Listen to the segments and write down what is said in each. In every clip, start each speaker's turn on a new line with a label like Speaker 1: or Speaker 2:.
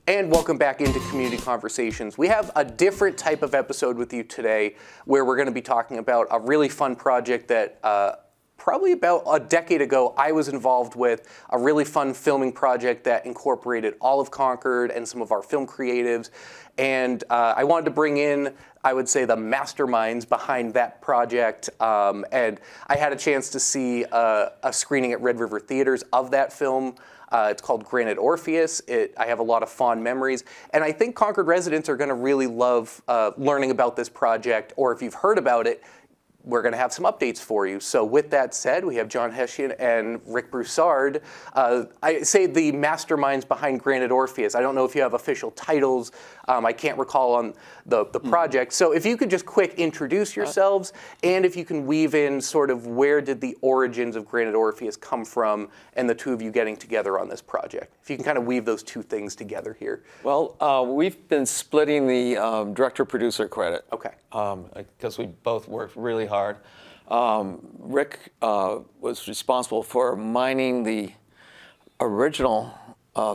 Speaker 1: And welcome back into Community Conversations. We have a different type of episode with you today where we're going to be talking about a really fun project that probably about a decade ago I was involved with, a really fun filming project that incorporated all of Concord and some of our film creatives. And I wanted to bring in, I would say, the masterminds behind that project. And I had a chance to see a screening at Red River Theaters of that film. It's called Granite Orpheus. I have a lot of fond memories. And I think Concord residents are going to really love learning about this project, or if you've heard about it, we're going to have some updates for you. So with that said, we have John Hession and Rick Broussard. I say the masterminds behind Granite Orpheus. I don't know if you have official titles. I can't recall on the project. So if you could just quick introduce yourselves, and if you can weave in sort of where did the origins of Granite Orpheus come from, and the two of you getting together on this project. If you can kind of weave those two things together here.
Speaker 2: Well, we've been splitting the director-producer credit.
Speaker 1: Okay.
Speaker 2: Because we both worked really hard. Rick was responsible for mining the original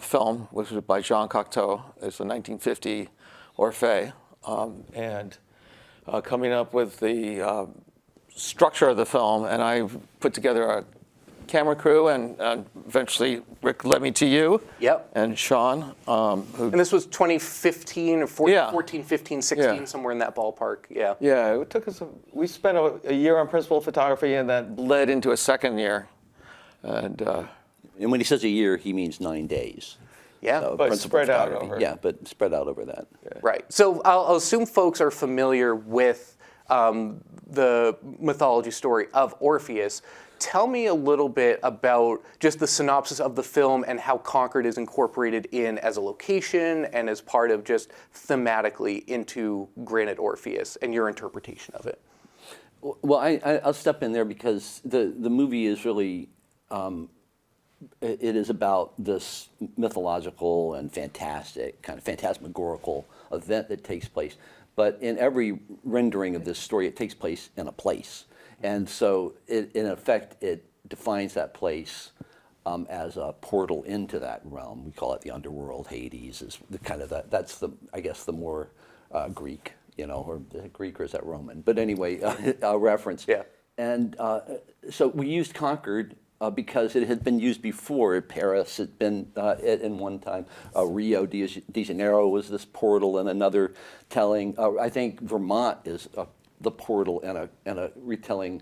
Speaker 2: film, which was by Jean Cocteau. It's a 1950 Orpheus, and coming up with the structure of the film. And I put together a camera crew, and eventually Rick led me to you.
Speaker 1: Yep.
Speaker 2: And Sean.
Speaker 1: And this was 2015 or 14, 15, 16, somewhere in that ballpark. Yeah.
Speaker 2: Yeah, it took us. We spent a year on principal photography, and that bled into a second year. And
Speaker 3: when he says a year, he means 9 days.
Speaker 1: Yeah,
Speaker 3: So
Speaker 2: but
Speaker 3: principal
Speaker 2: spread out
Speaker 3: photography.
Speaker 2: over.
Speaker 3: Yeah, but spread out over that.
Speaker 2: Yeah.
Speaker 1: right. So I'll assume folks are familiar with the mythology story of Orpheus. Tell me a little bit about just the synopsis of the film and how Concord is incorporated in as a location and as part of just thematically into Granite Orpheus and your interpretation of it.
Speaker 3: Well, I'll step in there because the movie is really, it is about this mythological and fantastic, kind of phantasmagorical event that takes place. But in every rendering of this story, it takes place in a place. And so, in effect, it defines that place as a portal into that realm. We call it the underworld. Hades is the kind of that's the, I guess, the more Greek, or is it Greek or is that Roman? But anyway, a reference.
Speaker 1: Yeah.
Speaker 3: And so we used Concord because it had been used before. Paris had been in one time. Rio de Janeiro was this portal, and another telling. I think Vermont is the portal and a retelling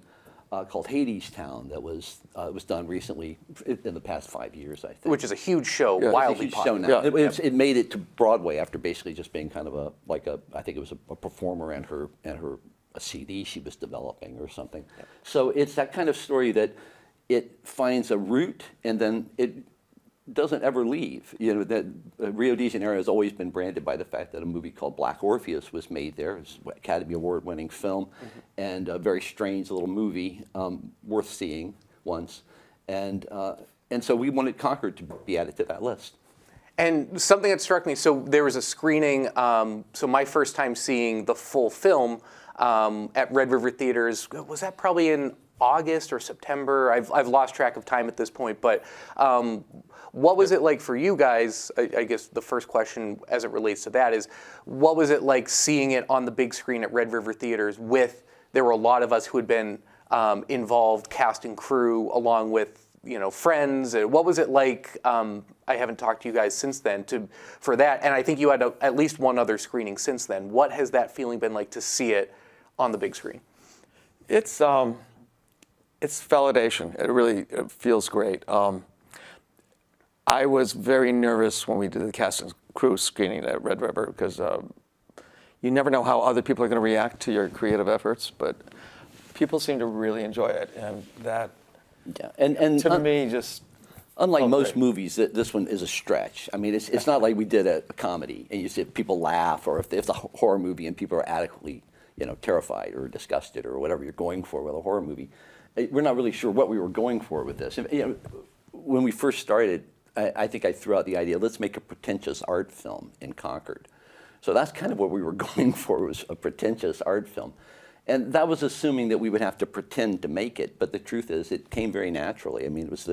Speaker 3: called Hades Town that was done recently in the past 5 years, I think.
Speaker 1: Which is a huge show,
Speaker 3: Yeah,
Speaker 1: wildly
Speaker 3: it's a huge show
Speaker 1: popular.
Speaker 3: now. It made it to Broadway after basically just being kind of I think it was a performer and her a CD she was developing or something. Yeah. So it's that kind of story that it finds a root and then it doesn't ever leave. That Rio de Janeiro has always been branded by the fact that a movie called Black Orpheus was made there. It's an Academy Award-winning film, and a very strange little movie, worth seeing once. And so we wanted Concord to be added to that list.
Speaker 1: And something that struck me, so there was a screening, so my first time seeing the full film at Red River Theaters, was that probably in August or September? I've lost track of time at this point, but what was it like for you guys? I guess the first question as it relates to that is, what was it like seeing it on the big screen at Red River Theaters there were a lot of us who had been involved, cast and crew, along with friends. What was it like? I haven't talked to you guys since then for that, and I think you had at least one other screening since then. What has that feeling been like to see it on the big screen?
Speaker 2: It's validation. It feels great. I was very nervous when we did the cast and crew screening at Red River because you never know how other people are going to react to your creative efforts, but people seem to really enjoy it, and that,
Speaker 3: and
Speaker 2: to me, just
Speaker 3: unlike most movies, this one is a stretch. I mean, it's not like we did a comedy and you see people laugh, or if it's a horror movie and people are adequately terrified or disgusted or whatever you're going for with a horror movie. We're not really sure what we were going for with this. When we first started, I think I threw out the idea, let's make a pretentious art film in Concord. So that's kind of what we were going for, was a pretentious art film. And that was assuming that we would have to pretend to make it, but the truth is it came very naturally. I mean, it was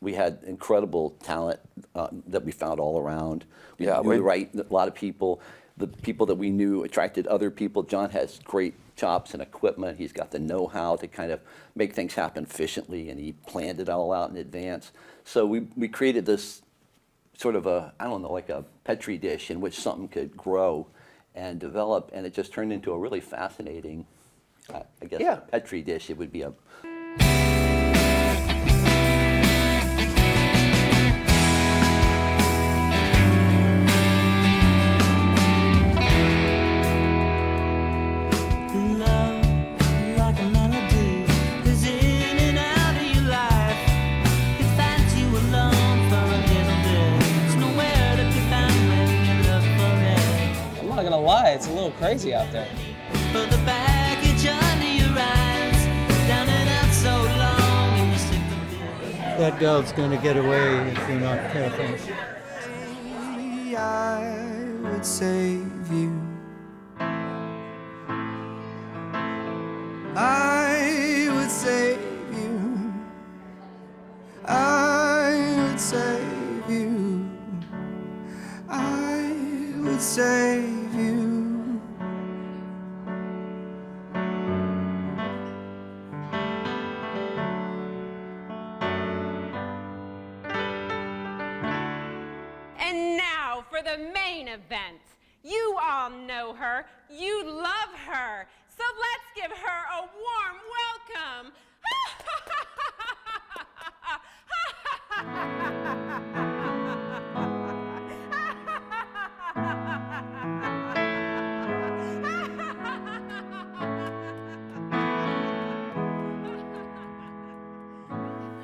Speaker 3: we had incredible talent that we found all around. We
Speaker 2: Yeah,
Speaker 3: knew a lot of people. The people that we knew attracted other people. John has great chops and equipment. He's got the know-how to kind of make things happen efficiently, and he planned it all out in advance. So we created this sort of a, I don't know, like a petri dish in which something could grow and develop, and it just turned into a really fascinating, I guess,
Speaker 1: Yeah.
Speaker 3: petri dish. It would be a
Speaker 4: I'm not gonna lie, it's a little crazy out there.
Speaker 5: Put the package under your eyes, down and out so long, and you stick the
Speaker 6: That girl's going to get away if you're not careful.
Speaker 5: I would save you. I would save you. I would save you. I would save you.
Speaker 7: And now for the main event. You all know her, you love her, so let's give her a warm welcome.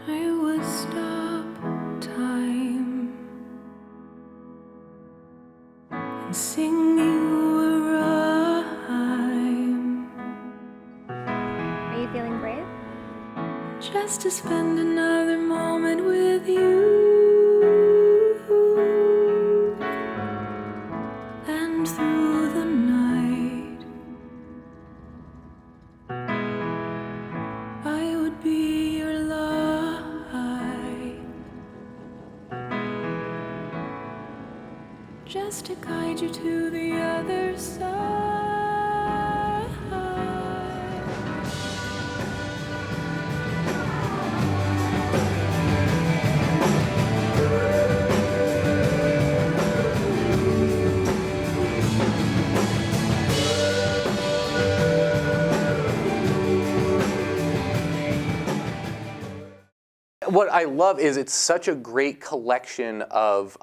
Speaker 8: I would stop time and sing you a rhyme,
Speaker 9: Are you feeling brave?
Speaker 8: just to spend another moment with you. And through the night, I would be your light, just to guide you to the other side.
Speaker 1: What I love is it's such a great collection of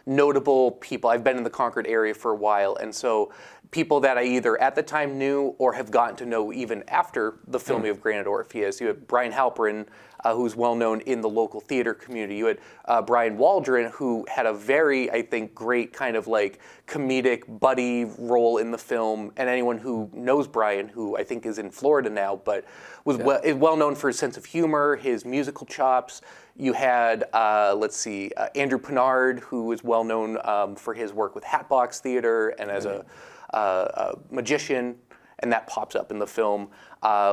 Speaker 1: notable people. I've been in the Concord area for a while, and so people that I either at the time knew or have gotten to know even after the filming of Granite Orpheus. You had Brian Halperin, who's well known in the local theater community. You had Brian Waldron, who had a very, I think, great kind of like comedic buddy role in the film. And anyone who knows Brian, who I think is in Florida now, but was well known for his sense of humor, his musical chops. You had, Andrew Pinard, who was well known for his work with Hatbox Theater and as a magician, and that pops up in the film.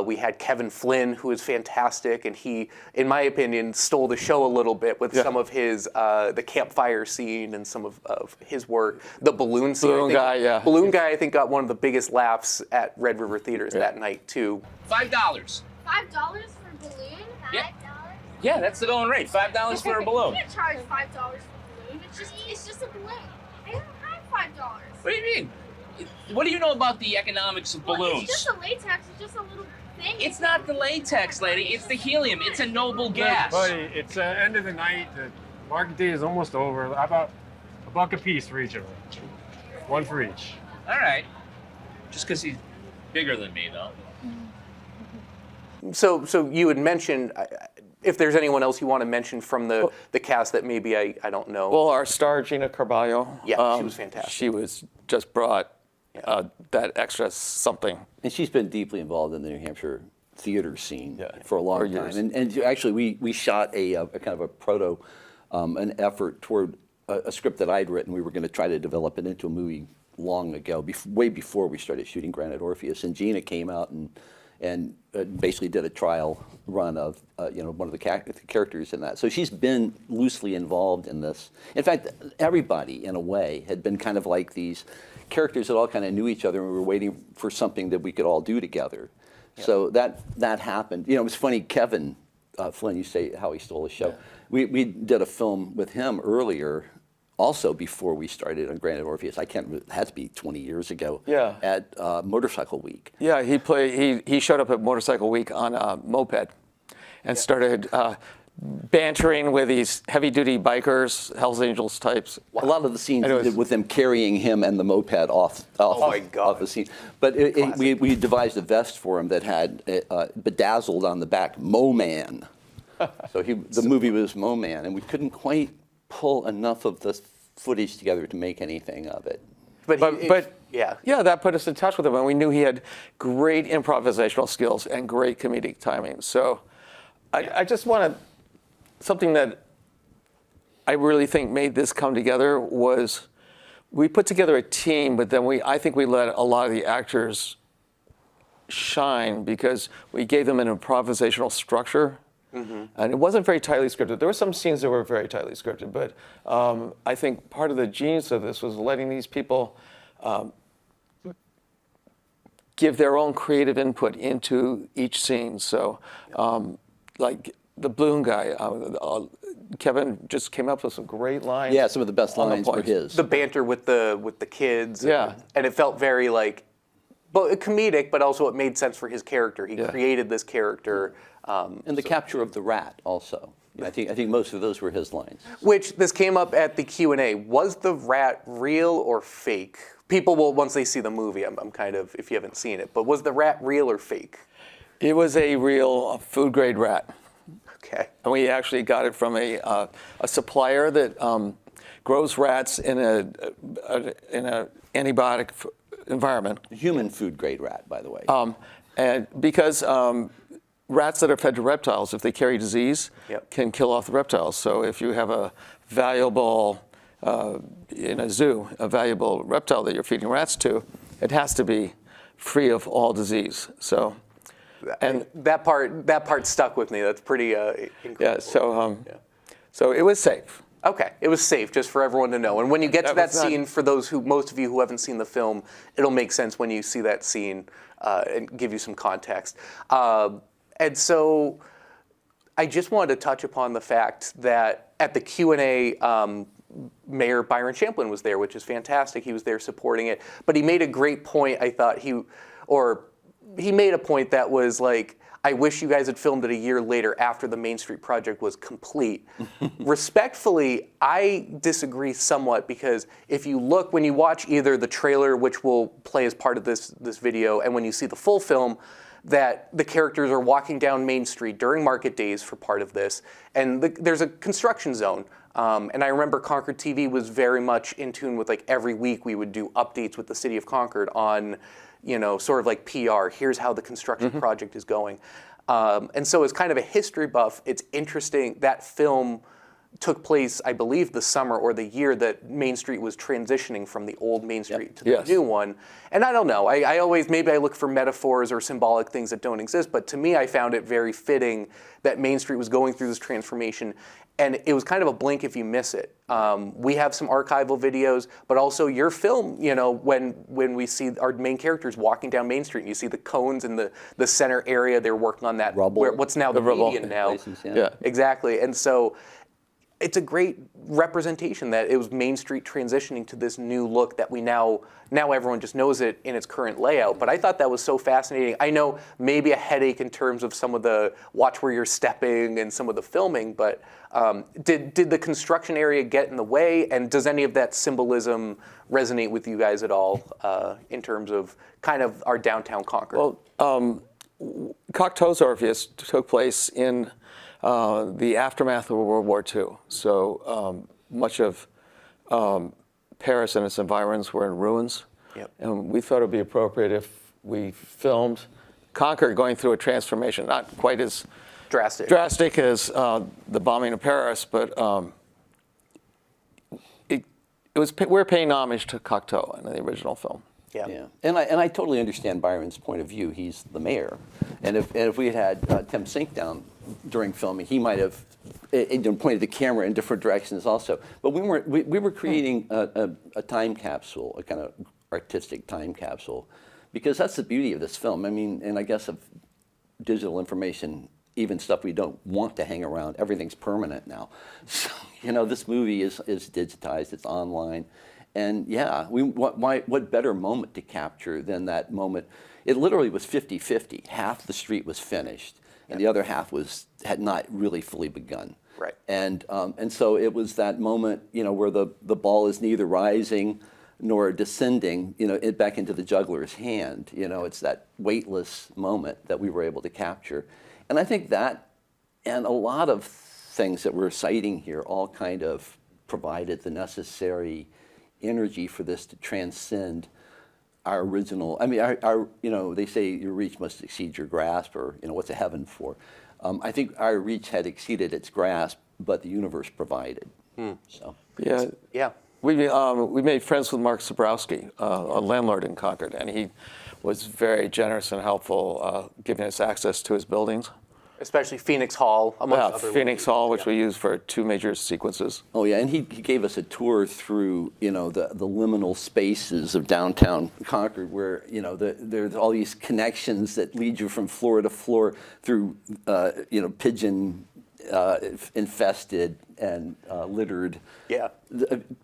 Speaker 1: We had Kevin Flynn, who is fantastic, and he, in my opinion, stole the show a little bit with some of his, the campfire scene and some of his work. The balloon scene.
Speaker 2: Balloon guy,
Speaker 1: Balloon guy, I think, got one of the biggest laughs at Red River Theaters that night, too.
Speaker 10: $5.
Speaker 9: $5 for balloon?
Speaker 10: Yeah.
Speaker 9: $5?
Speaker 10: Yeah, that's the going rate. $5 for a balloon.
Speaker 9: You can't charge $5 for balloon. It's just a balloon. I don't have $5.
Speaker 10: What do you mean? What do you know about the economics of balloons?
Speaker 9: It's just a latex. It's just a little thing.
Speaker 10: It's not the latex, lady. It's the helium. It's a noble gas.
Speaker 11: Buddy, it's end of the night. The market day is almost over. How about $1 a piece for each of them? One for each.
Speaker 10: All right. Just because he's bigger than me, though.
Speaker 1: So you had mentioned, if there's anyone else you want to mention from the cast that maybe I don't know.
Speaker 2: Well, our star, Gina Carballo.
Speaker 1: Yeah, she was fantastic.
Speaker 2: She was just brought that extra something.
Speaker 3: And she's been deeply involved in the New Hampshire theater scene for a long
Speaker 2: for
Speaker 3: time.
Speaker 2: years.
Speaker 3: And actually, we shot a kind of a an effort toward a script that I'd written. We were going to try to develop it into a movie long ago, way before we started shooting Granite Orpheus. And Gina came out and and basically did a trial run of one of the characters in that. So she's been loosely involved in this. In fact, everybody in a way had been kind of like these characters that all kind of knew each other, and we were waiting for something that we could all do together. Yeah. So that happened. It was funny. Kevin Flynn, you say how he stole the show. Yeah. We did a film with him earlier, also before we started on Granite Orpheus. I can't remember, it had to be 20 years ago.
Speaker 2: Yeah.
Speaker 3: At Motorcycle Week.
Speaker 2: Yeah, he showed up at Motorcycle Week on a moped, and started bantering with these heavy-duty bikers, Hell's Angels types.
Speaker 3: A lot of the scenes with them carrying him and the moped off the scene. But we devised a vest for him that had bedazzled on the back, Mo Man. So the movie was Mo Man, and we couldn't quite pull enough of the footage together to make anything of it.
Speaker 2: But that put us in touch with him, and we knew he had great improvisational skills and great comedic timing. So I just want to, something that I really think made this come together was we put together a team, but then I think we let a lot of the actors shine because we gave them an improvisational structure. Mm-hmm. And it wasn't very tightly scripted. There were some scenes that were very tightly scripted, but I think part of the genius of this was letting these people give their own creative input into each scene. So, like the balloon guy, Kevin just came up with some great lines.
Speaker 3: Yeah, some of the best lines were his.
Speaker 1: The banter with the kids.
Speaker 2: Yeah.
Speaker 1: And it felt very comedic, but also it made sense for his character. He created this character.
Speaker 3: And the capture of the rat also. I think most of those were his lines.
Speaker 1: Which this came up at the Q&A. Was the rat real or fake? People will, once they see the movie, I'm kind of, if you haven't seen it, but was the rat real or fake?
Speaker 2: It was a real food grade rat.
Speaker 1: Okay.
Speaker 2: And we actually got it from a supplier that grows rats in a antibiotic environment.
Speaker 3: Human food grade rat, by the way.
Speaker 2: And because rats that are fed to reptiles, if they carry disease, can kill off the reptiles. So if you have a valuable, in a zoo, a valuable reptile that you're feeding rats to, it has to be free of all disease. So, and
Speaker 1: that part stuck with me. That's pretty incredible.
Speaker 2: Yeah. So it was safe.
Speaker 1: Okay, it was safe, just for everyone to know. And when you get to that scene, for most of you who haven't seen the film, it'll make sense when you see that scene and give you some context. And so I just wanted to touch upon the fact that at the Q&A, Mayor Byron Champlin was there, which is fantastic. He was there supporting it. But he made a great point, I thought. He made a point that was like, I wish you guys had filmed it a year later after the Main Street project was complete. Respectfully, I disagree somewhat because if you look, when you watch either the trailer, which will play as part of this video, and when you see the full film, that the characters are walking down Main Street during market days for part of this, and there's a construction zone. And I remember Concord TV was very much in tune with, like, every week we would do updates with the city of Concord on, sort of like PR, here's how the construction project is going. And so as kind of a history buff, it's interesting that film took place, I believe, the summer or the year that Main Street was transitioning from the old Main Street to the new one. And I don't know, I always, maybe I look for metaphors or symbolic things that don't exist, but to me I found it very fitting that Main Street was going through this transformation. And it was kind of a blink if you miss it. We have some archival videos, but also your film, when we see our main characters walking down Main Street and you see the cones in the center area, they're working on that, what's now the median now.
Speaker 3: Yeah,
Speaker 1: exactly. And so it's a great representation that it was Main Street transitioning to this new look that we now everyone just knows it in its current layout. But I thought that was so fascinating. I know maybe a headache in terms of some of the watch where you're stepping and some of the filming, but did the construction area get in the way? And does any of that symbolism resonate with you guys at all in terms of kind of our downtown Concord?
Speaker 2: Well, Cocteau's Orpheus took place in the aftermath of World War II. So much of Paris and its environs were in ruins. And we thought it would be appropriate if we filmed Concord going through a transformation, not quite as drastic as the bombing of Paris, but we were paying homage to Cocteau in the original film.
Speaker 1: Yeah.
Speaker 3: And I totally understand Byron's point of view. He's the mayor, and if we had Tim Sink down during filming, he might have pointed the camera in different directions also. But we were creating a time capsule, a kind of artistic time capsule, because that's the beauty of this film. I mean, and I guess of digital information, even stuff we don't want to hang around, everything's permanent now. So, this movie is digitized, it's online. And yeah, what better moment to capture than that moment? It literally was 50-50. Half the street was finished, and the other half had not really fully begun.
Speaker 1: Right.
Speaker 3: And so it was that moment, where the ball is neither rising nor descending, back into the juggler's hand. It's that weightless moment that we were able to capture. And I think that, and a lot of things that we're citing here, all kind of provided the necessary energy for this to transcend our original. I mean, our they say your reach must exceed your grasp, or what's a heaven for? I think our reach had exceeded its grasp, but the universe provided. So
Speaker 1: Yeah.
Speaker 2: We made friends with Mark Zabrowski, a landlord in Concord, and he was very generous and helpful, giving us access to his buildings.
Speaker 1: Especially Phoenix Hall, amongst other
Speaker 2: Phoenix Hall, which
Speaker 1: yeah.
Speaker 2: we used for 2 major sequences.
Speaker 3: Oh yeah, and he gave us a tour through the liminal spaces of downtown Concord, where there's all these connections that lead you from floor to floor through pigeon infested and littered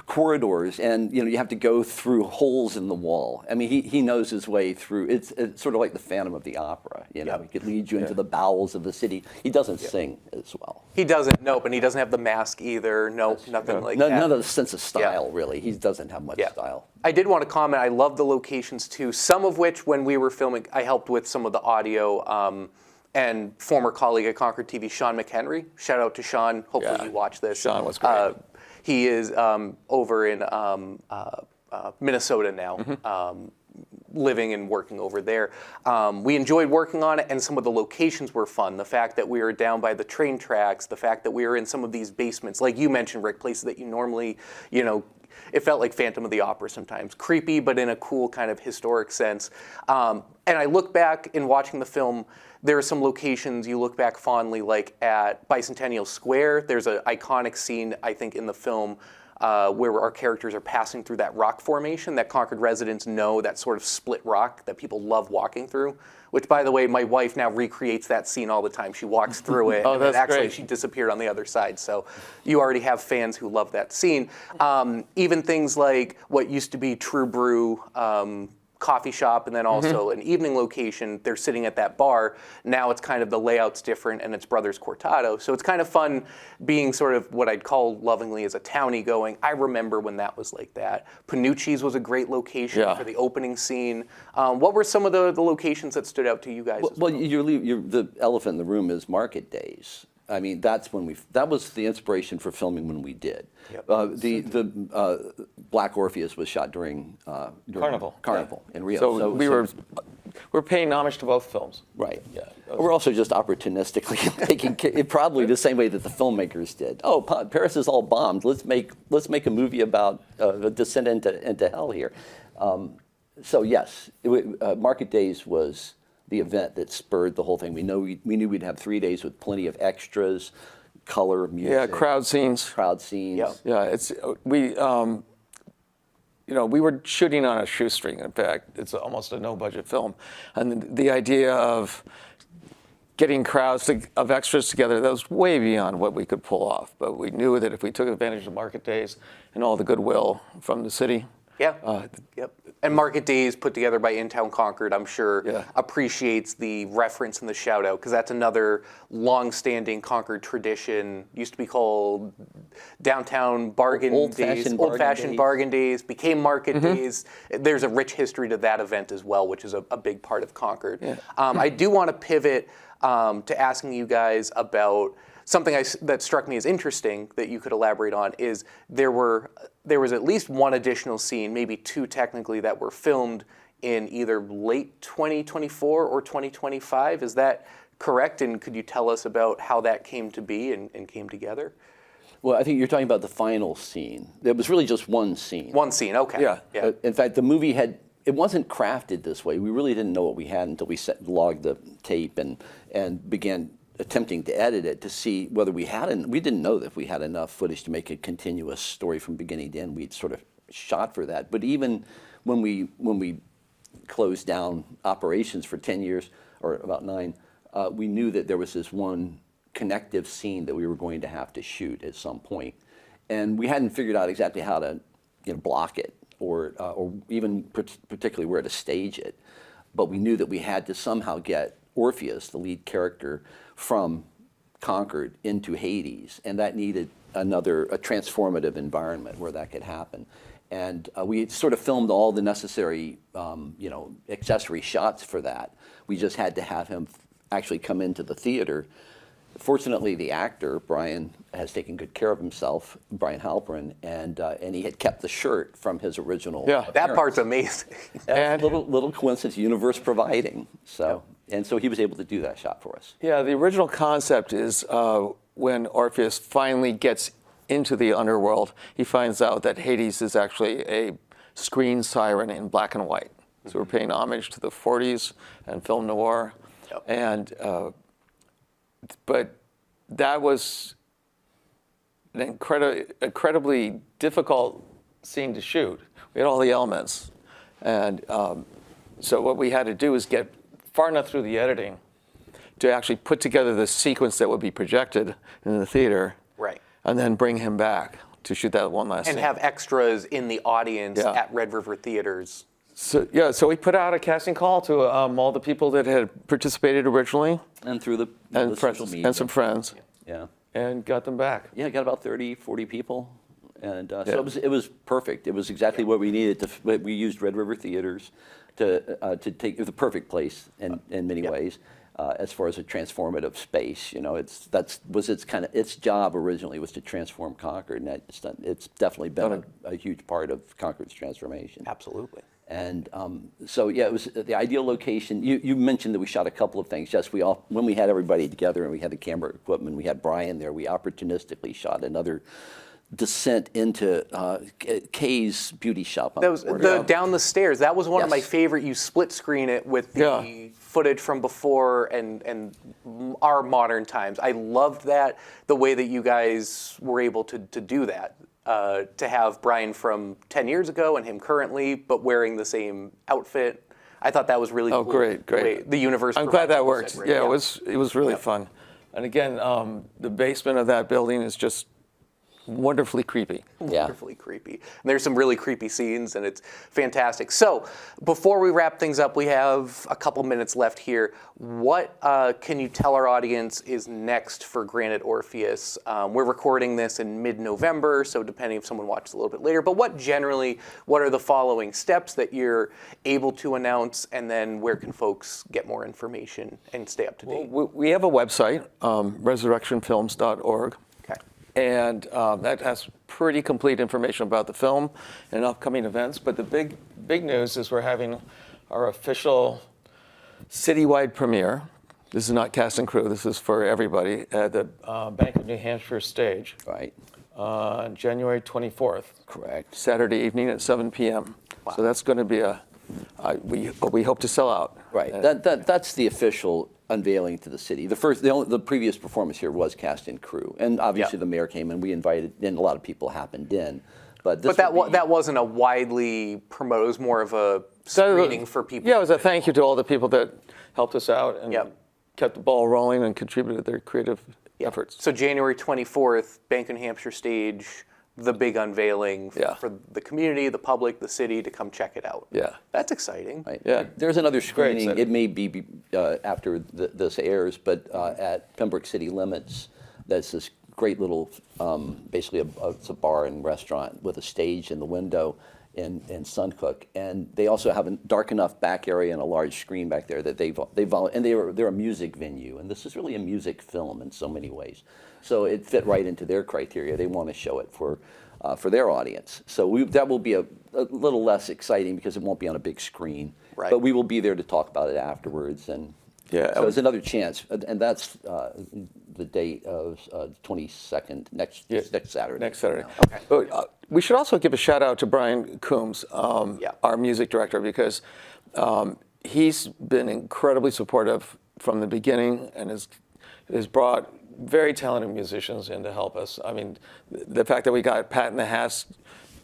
Speaker 3: corridors, and you have to go through holes in the wall. I mean, he knows his way through. It's sort of like the Phantom of the Opera. He could lead you into the bowels of the city. He doesn't sing as well.
Speaker 1: He doesn't. Nope, and he doesn't have the mask either. Nope, nothing like that.
Speaker 3: None of the sense of style really. He doesn't have much style.
Speaker 1: I did want to comment. I love the locations too. Some of which, when we were filming, I helped with some of the audio. And former colleague at Concord TV, Sean McHenry. Shout out to Sean. Hopefully you watch this.
Speaker 2: Sean was great.
Speaker 1: He is over in Minnesota now, living and working over there. We enjoyed working on it, and some of the locations were fun. The fact that we were down by the train tracks, the fact that we were in some of these basements, like you mentioned, Rick, places that you normally, it felt like Phantom of the Opera sometimes. Creepy, but in a cool kind of historic sense. And I look back in watching the film, there are some locations you look back fondly, like at Bicentennial Square. There's an iconic scene, I think, in the film where our characters are passing through that rock formation that Concord residents know, that sort of split rock that people love walking through. Which, by the way, my wife now recreates that scene all the time. She walks through it, and
Speaker 2: that's
Speaker 1: actually
Speaker 2: great.
Speaker 1: she disappeared on the other side. So you already have fans who love that scene. Even things like what used to be True Brew coffee shop, and then also an evening location. They're sitting at that bar. Now it's kind of the layout's different, and it's Brothers Cortado. So it's kind of fun being sort of what I'd call lovingly as a townie going, I remember when that was like that. Panucci's was a great location for the opening scene. What were some of the locations that stood out to you guys?
Speaker 3: Well, the elephant in the room is Market Days. I mean, that was the inspiration for filming when we did.
Speaker 1: Yep.
Speaker 3: The Black Orpheus was shot during
Speaker 2: Carnival
Speaker 3: in Rio.
Speaker 2: So we're paying homage to both films.
Speaker 3: Right. Yeah. We're also just opportunistically taking probably the same way that the filmmakers did. Oh, Paris is all bombed. Let's make a movie about the descent into hell here. So yes, Market Days was the event that spurred the whole thing. We knew we'd have 3 days with plenty of extras, color, music.
Speaker 2: Yeah, crowd scenes. Yeah, we were shooting on a shoestring. In fact, it's almost a no-budget film, and the idea of getting crowds of extras together, that was way beyond what we could pull off. But we knew that if we took advantage of Market Days and all the goodwill from the city.
Speaker 1: Yep. And Market Days, put together by In Town Concord, I'm sure appreciates the reference and the shout out, because that's another long-standing Concord tradition. Used to be called Downtown Bargain Days, Old-Fashioned Bargain Days, became Market Days. There's a rich history to that event as well, which is a big part of Concord. I do want to pivot to asking you guys about something that struck me as interesting that you could elaborate on is there was at least one additional scene, maybe two technically, that were filmed in either late 2024 or 2025. Is that correct? And could you tell us about how that came to be and came together?
Speaker 3: Well, I think you're talking about the final scene. There was really just one scene.
Speaker 1: One scene, okay.
Speaker 3: In fact, the movie had it wasn't crafted this way. We really didn't know what we had until we logged the tape and began attempting to edit it to see whether we didn't know that if we had enough footage to make a continuous story from beginning to end. We'd sort of shot for that. But even when we closed down operations for 10 years, or about 9, we knew that there was this one connective scene that we were going to have to shoot at some point. And we hadn't figured out exactly how to block it or even particularly where to stage it. But we knew that we had to somehow get Orpheus, the lead character, from Concord into Hades, and that needed a transformative environment where that could happen. And we sort of filmed all the necessary, accessory shots for that. We just had to have him actually come into the theater. Fortunately, the actor, Brian, has taken good care of himself, Brian Halperin, and he had kept the shirt from his original appearance.
Speaker 1: That part's amazing.
Speaker 3: And little coincidence, universe providing. So. And so he was able to do that shot for us.
Speaker 2: Yeah, the original concept is when Orpheus finally gets into the underworld, he finds out that Hades is actually a screen siren in black and white. So we're paying homage to the 40s and film noir.
Speaker 1: Yep.
Speaker 2: And but that was an incredibly difficult scene to shoot. We had all the elements. And so what we had to do is get far enough through the editing to actually put together the sequence that would be projected in the theater,
Speaker 1: Right.
Speaker 2: and then bring him back to shoot that one last
Speaker 1: And
Speaker 2: scene.
Speaker 1: have extras in the audience at Red River Theaters.
Speaker 2: So so we put out a casting call to all the people that had participated originally,
Speaker 3: And through the
Speaker 2: friends,
Speaker 3: social media.
Speaker 2: and some friends,
Speaker 3: Yeah.
Speaker 2: and got them back.
Speaker 3: Yeah, got about 30, 40 people. And so it was perfect. It was exactly what we needed. We used Red River Theaters to take the perfect place in many ways as far as a transformative space. Its job originally was to transform Concord, and it's definitely been a huge part of Concord's transformation.
Speaker 1: Absolutely.
Speaker 3: And it was the ideal location. You mentioned that we shot a couple of things. Yes, when we had everybody together and we had the camera equipment, we had Brian there, we opportunistically shot another descent into Kay's beauty shop.
Speaker 1: That was down the stairs. That was one of my favorite. You split screen it with the footage from before and our modern times. I loved that, the way that you guys were able to do that. To have Brian from 10 years ago and him currently, but wearing the same outfit. I thought that was really cool.
Speaker 2: Oh, great.
Speaker 1: The universe.
Speaker 2: I'm glad that worked.
Speaker 1: Right?
Speaker 2: Yeah, it was really fun. And again, the basement of that building is just wonderfully creepy.
Speaker 1: Wonderfully creepy. And there's some really creepy scenes, and it's fantastic. So, before we wrap things up, we have a couple minutes left here. What can you tell our audience is next for Granite Orpheus? We're recording this in mid-November, so depending if someone watches a little bit later. But what are the following steps that you're able to announce, and then where can folks get more information and stay up to date?
Speaker 2: Well, we have a website, resurrectionfilms.org. And that has pretty complete information about the film and upcoming events. But the big news is we're having our official citywide premiere. This is not cast and crew. This is for everybody at the Bank of New Hampshire stage.
Speaker 3: Right.
Speaker 2: On January 24th.
Speaker 3: Correct.
Speaker 2: Saturday evening at 7 p.m. Wow. So that's going to be we hope to sell out.
Speaker 3: Right. That's the official unveiling to the city. The previous performance here was cast and crew, and obviously the mayor came and we invited, and a lot of people happened in. But
Speaker 1: that wasn't a widely promoted. It was more of a screening for people.
Speaker 2: Yeah, it was a thank you to all the people that helped us out and kept the ball rolling and contributed their creative efforts.
Speaker 1: So January 24th, Bank of New Hampshire stage, the big unveiling for the community, the public, the city to come check it out.
Speaker 2: Yeah.
Speaker 1: That's exciting.
Speaker 3: Right. Yeah. There's another screening. It may be after this airs, but at Pembroke City Limits, that's this great little, basically it's a bar and restaurant with a stage in the window in Suncook, and they also have a dark enough back area and a large screen back there that they're a music venue, and this is really a music film in so many ways. So it fit right into their criteria. They want to show it for their audience. So that will be a little less exciting because it won't be on a big screen.
Speaker 1: Right.
Speaker 3: But we will be there to talk about it afterwards. And so it's another chance. And that's the date of the 22nd, next Saturday.
Speaker 2: Next Saturday. But, we should also give a shout out to Brian Coombs, our music director, because he's been incredibly supportive from the beginning and has brought very talented musicians in to help us. I mean, the fact that we got Pat and the Hats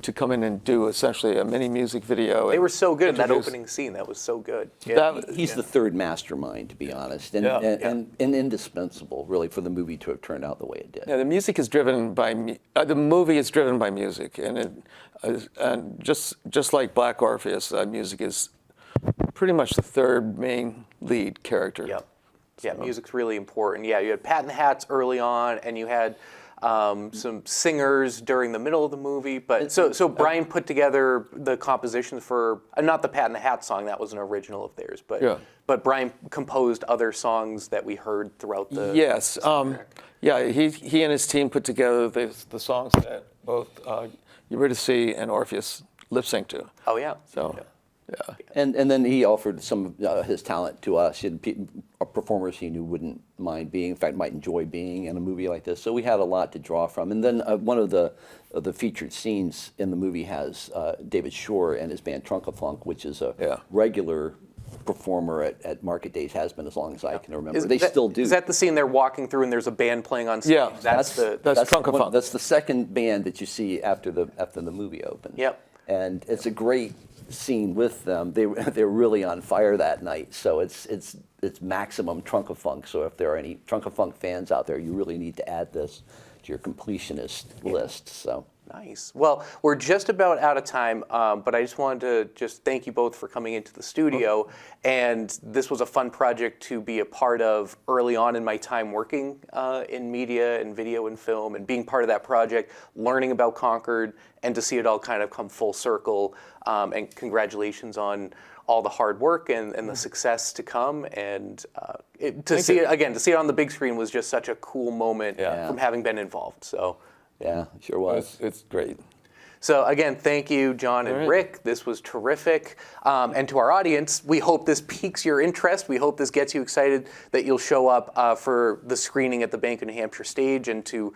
Speaker 2: to come in and do essentially a mini music video.
Speaker 1: They were so good in that opening scene. That was so good. Yeah.
Speaker 3: He's the third mastermind, to be honest, and indispensable, really, for the movie to have turned out the way it did.
Speaker 2: Yeah, the music is driven by the movie is driven by music, and just like Black Orpheus, music is pretty much the third main lead character.
Speaker 1: Yep. Yeah, music's really important. Yeah, you had Pat and the Hats early on, and you had some singers during the middle of the movie. But so Brian put together the compositions for not the Pat and the Hat song, that was an original of theirs, but Brian composed other songs that we heard throughout the
Speaker 2: he and his team put together the songs that both Eurydice and Orpheus lip sync to.
Speaker 1: Oh yeah.
Speaker 2: So.
Speaker 3: Yeah. And then he offered some of his talent to us. He had performers he knew wouldn't mind being, in fact, might enjoy being in a movie like this. So we had a lot to draw from. And then one of the featured scenes in the movie has David Shore and his band Trunkafunk, which is a regular performer at Market Days, has been as long as I can remember. They still do.
Speaker 1: Is that the scene they're walking through and there's a band playing on stage?
Speaker 2: Yeah,
Speaker 1: that's
Speaker 2: Trunkafunk.
Speaker 3: That's the second band that you see after the movie opens.
Speaker 1: Yep.
Speaker 3: And it's a great scene with them. They're really on fire that night, so it's maximum Trunkafunk. So if there are any Trunkafunk fans out there, you really need to add this to your completionist list. So
Speaker 1: nice. Well, we're just about out of time, but I just wanted to just thank you both for coming into the studio. And this was a fun project to be a part of early on in my time working in media and video and film, and being part of that project, learning about Concord, and to see it all kind of come full circle. And congratulations on all the hard work and the success to come. And to see it on the big screen was just such a cool moment from having been involved. So.
Speaker 3: Yeah, sure was.
Speaker 2: It's great.
Speaker 1: So again, thank you, John and Rick. This was terrific. And to our audience, we hope this piques your interest. We hope this gets you excited that you'll show up for the screening at the Bank of New Hampshire stage, and to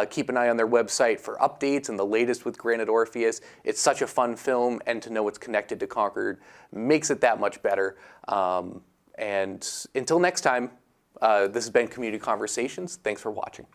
Speaker 1: keep an eye on their website for updates and the latest with Granite Orpheus. It's such a fun film, and to know it's connected to Concord makes it that much better. And until next time, this has been Community Conversations. Thanks for watching.